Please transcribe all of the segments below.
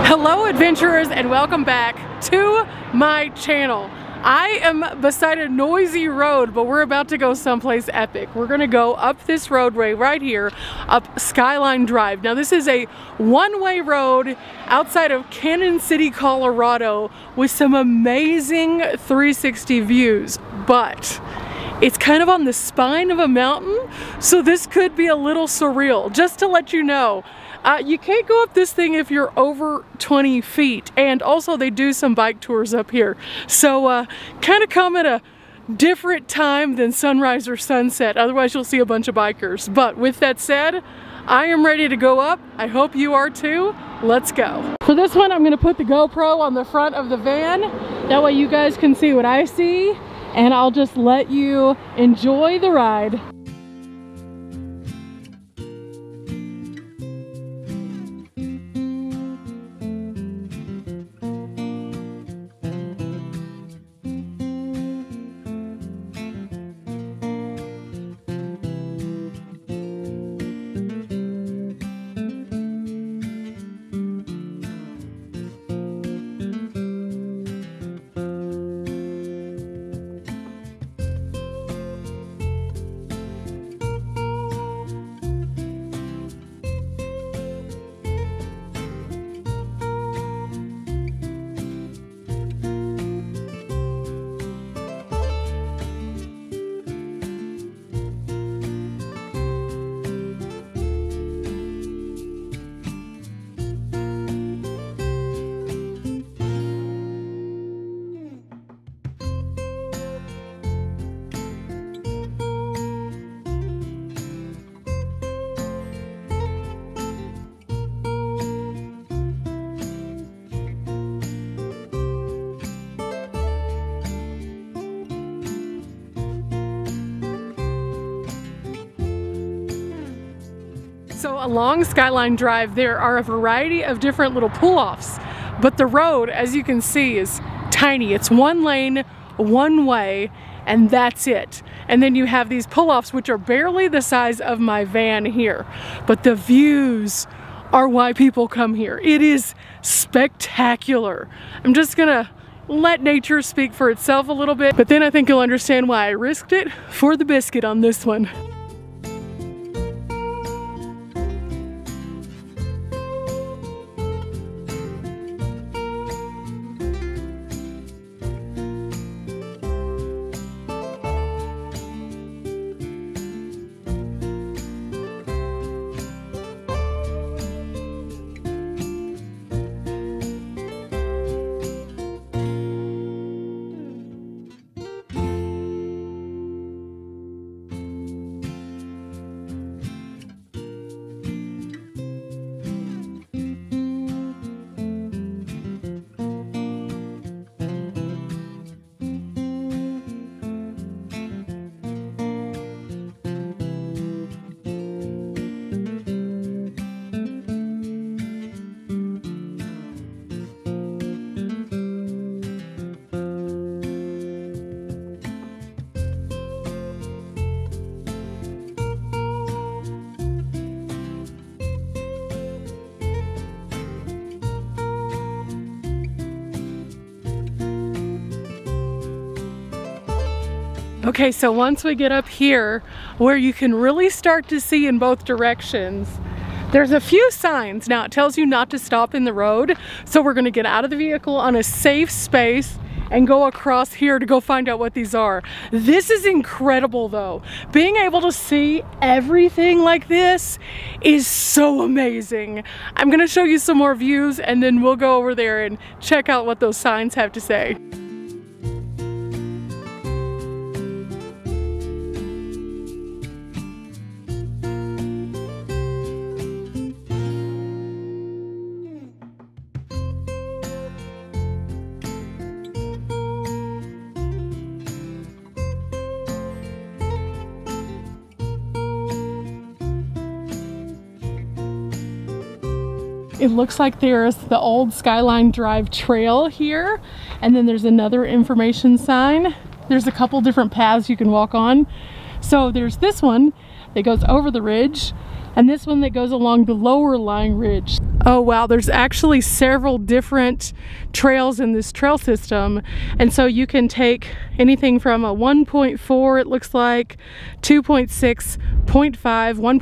Hello adventurers, and welcome back to my channel. I am beside a noisy road, but we're about to go someplace epic. We're gonna go up this roadway right here, up Skyline Drive. Now this is a one-way road outside of Canon City, Colorado, with some amazing 360 views, but it's kind of on the spine of a mountain, so this could be a little surreal. Just to let you know, you can't go up this thing if you're over 20 feet, and also they do some bike tours up here. So kind of come at a different time than sunrise or sunset, otherwise you'll see a bunch of bikers. But with that said, I am ready to go up. I hope you are too. Let's go. For this one, I'm gonna put the GoPro on the front of the van. That way you guys can see what I see, and I'll just let you enjoy the ride. So along Skyline Drive, there are a variety of different little pull-offs, but the road, as you can see, is tiny. It's one lane, one way, and that's it. And then you have these pull-offs, which are barely the size of my van here, but the views are why people come here. It is spectacular. I'm just gonna let nature speak for itself a little bit, but then I think you'll understand why I risked it for the biscuit on this one. Okay, so once we get up here where you can really start to see in both directions, there's a few signs. Now it tells you not to stop in the road, so we're gonna get out of the vehicle on a safe space and go across here to go find out what these are. This is incredible though. Being able to see everything like this is so amazing. I'm gonna show you some more views and then we'll go over there and check out what those signs have to say. It looks like there's the old Skyline Drive trail here, and then there's another information sign. There's a couple different paths you can walk on. So there's this one that goes over the ridge, and this one that goes along the lower lying ridge. Oh wow, there's actually several different trails in this trail system, and so you can take anything from a 1.4, it looks like, 2.6, 0.5, 1.7,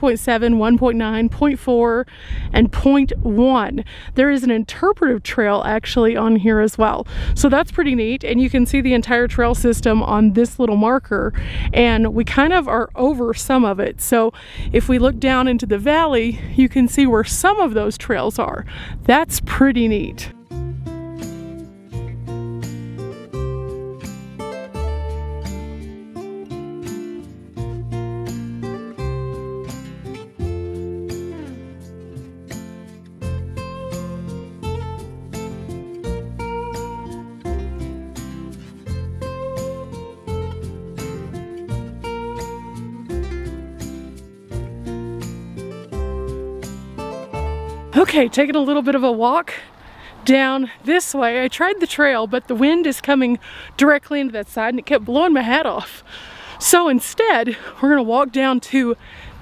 1.9, 0.4, and 0.1. There is an interpretive trail actually on here as well, so that's pretty neat, and you can see the entire trail system on this little marker, and we kind of are over some of it. So if we look down into the valley, you can see where some of those trails are. That's pretty neat. Okay, taking a little bit of a walk down this way. I tried the trail, but the wind is coming directly into that side and it kept blowing my hat off. So instead, we're gonna walk down to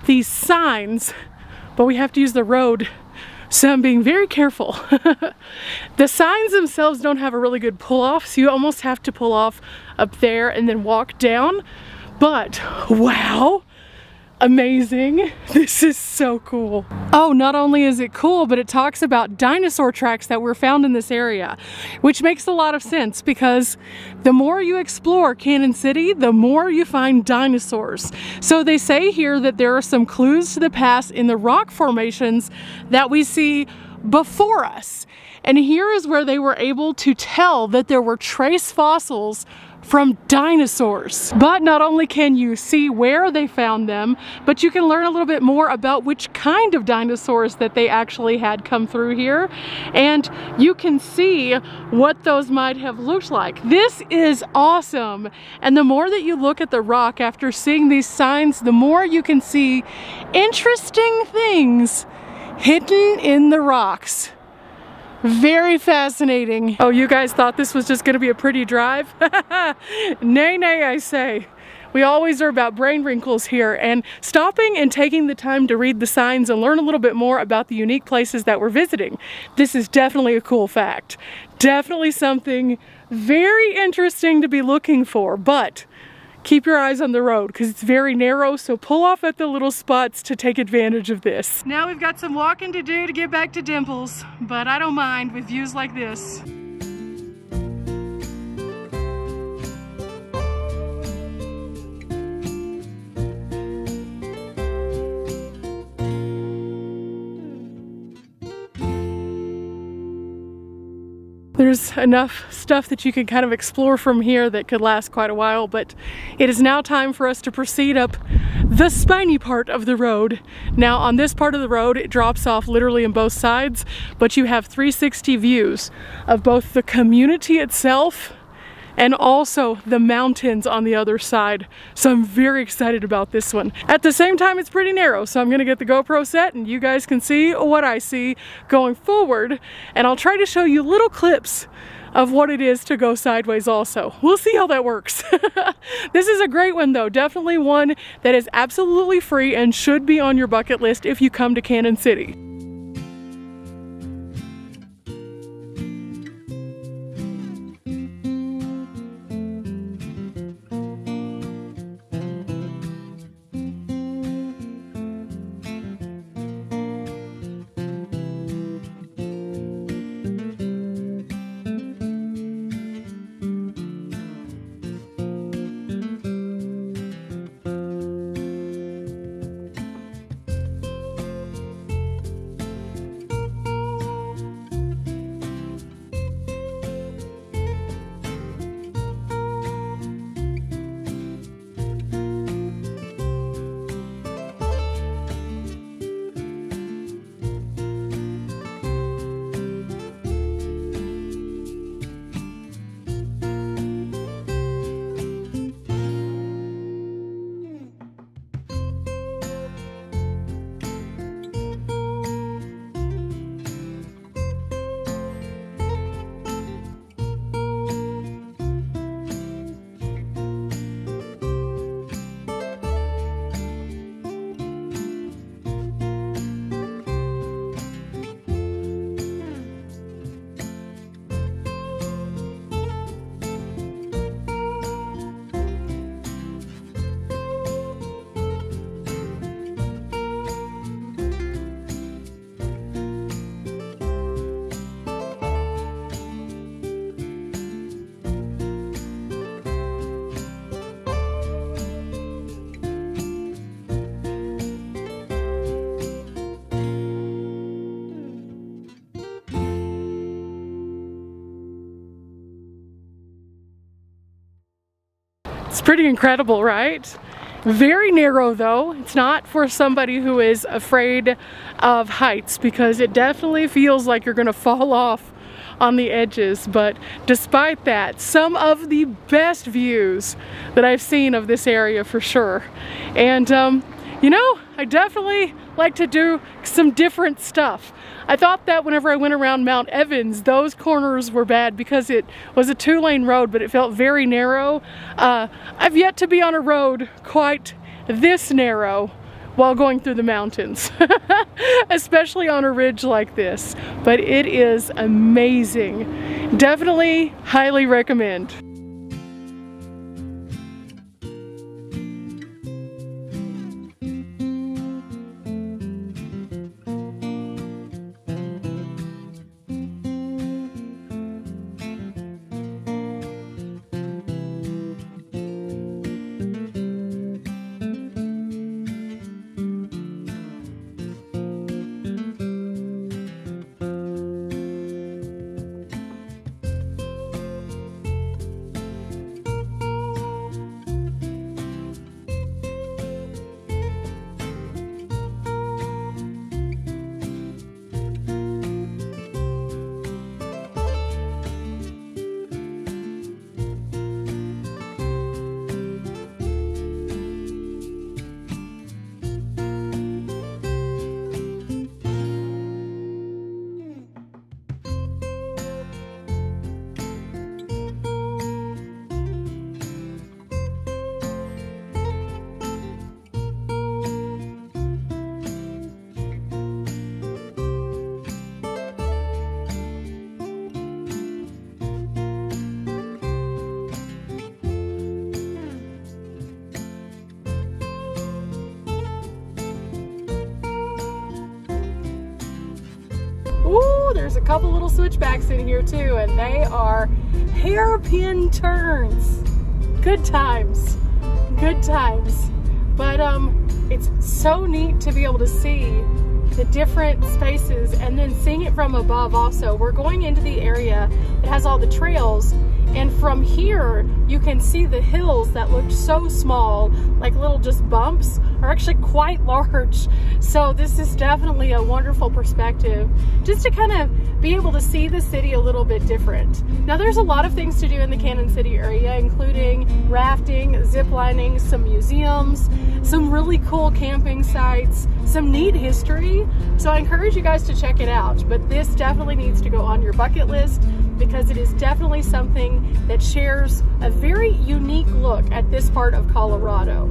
these signs, but we have to use the road, so I'm being very careful. The signs themselves don't have a really good pull off, so you almost have to pull off up there and then walk down. But wow, amazing. This is so cool. Oh, not only is it cool, but it talks about dinosaur tracks that were found in this area, which makes a lot of sense because the more you explore Canon City, the more you find dinosaurs. So they say here that there are some clues to the past in the rock formations that we see before us. And here is where they were able to tell that there were trace fossils from dinosaurs. But not only can you see where they found them, but you can learn a little bit more about which kind of dinosaurs that they actually had come through here, and you can see what those might have looked like. This is awesome, and the more that you look at the rock after seeing these signs, the more you can see interesting things hidden in the rocks. Very fascinating. Oh, you guys thought this was just gonna be a pretty drive? Nay, nay, I say. We always are about brain wrinkles here, and stopping and taking the time to read the signs and learn a little bit more about the unique places that we're visiting. This is definitely a cool fact. Definitely something very interesting to be looking for, but keep your eyes on the road because it's very narrow, so pull off at the little spots to take advantage of this. Now we've got some walking to do to get back to Dimples, but I don't mind with views like this. There's enough stuff that you can kind of explore from here that could last quite a while, but it is now time for us to proceed up the spiny part of the road. Now on this part of the road, it drops off literally on both sides, but you have 360 views of both the community itself and also the mountains on the other side. So I'm very excited about this one. At the same time, it's pretty narrow, so I'm gonna get the GoPro set and you guys can see what I see going forward, and I'll try to show you little clips of what it is to go sideways also. We'll see how that works. This is a great one though, definitely one that is absolutely free and should be on your bucket list if you come to Canon City. It's pretty incredible, right? Very narrow though. It's not for somebody who is afraid of heights, because it definitely feels like you're gonna fall off on the edges. But despite that, some of the best views that I've seen of this area for sure. And you know, I definitely like to do some different stuff. I thought that whenever I went around Mount Evans, those corners were bad because it was a 2-lane road, but it felt very narrow. I've yet to be on a road quite this narrow while going through the mountains, especially on a ridge like this. But it is amazing. Definitely highly recommend. Ooh, there's a couple little switchbacks in here too, and they are hairpin turns. Good times, good times. But it's so neat to be able to see the different spaces and then seeing it from above also. We're going into the area that has all the trails, and from here you can see the hills that looked so small, like little just bumps, are actually quite large. So this is definitely a wonderful perspective just to kind of be able to see the city a little bit different. Now there's a lot of things to do in the Canon City area, including rafting, zip lining, some museums, some really cool camping sites, some neat history. So I encourage you guys to check it out, but this definitely needs to go on your bucket list because it is definitely something that shares a very unique look at this part of Colorado.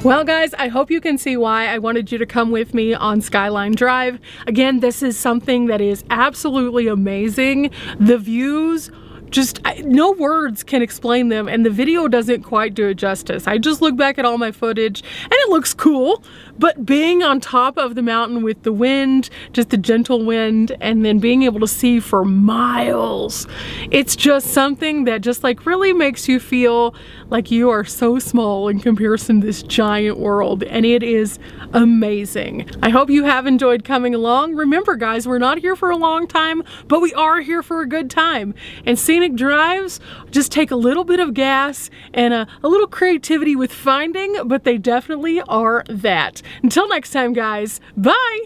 Well guys, I hope you can see why I wanted you to come with me on Skyline Drive. Again, this is something that is absolutely amazing. The views, just no words can explain them, and the video doesn't quite do it justice. I just look back at all my footage and it looks cool, but being on top of the mountain with the wind, just the gentle wind, and then being able to see for miles, it's just something that just like really makes you feel like you are so small in comparison to this giant world, and it is amazing. I hope you have enjoyed coming along. Remember guys, we're not here for a long time, but we are here for a good time. And scenic drives just take a little bit of gas and a little creativity with finding, but they definitely are that. Until next time guys, bye!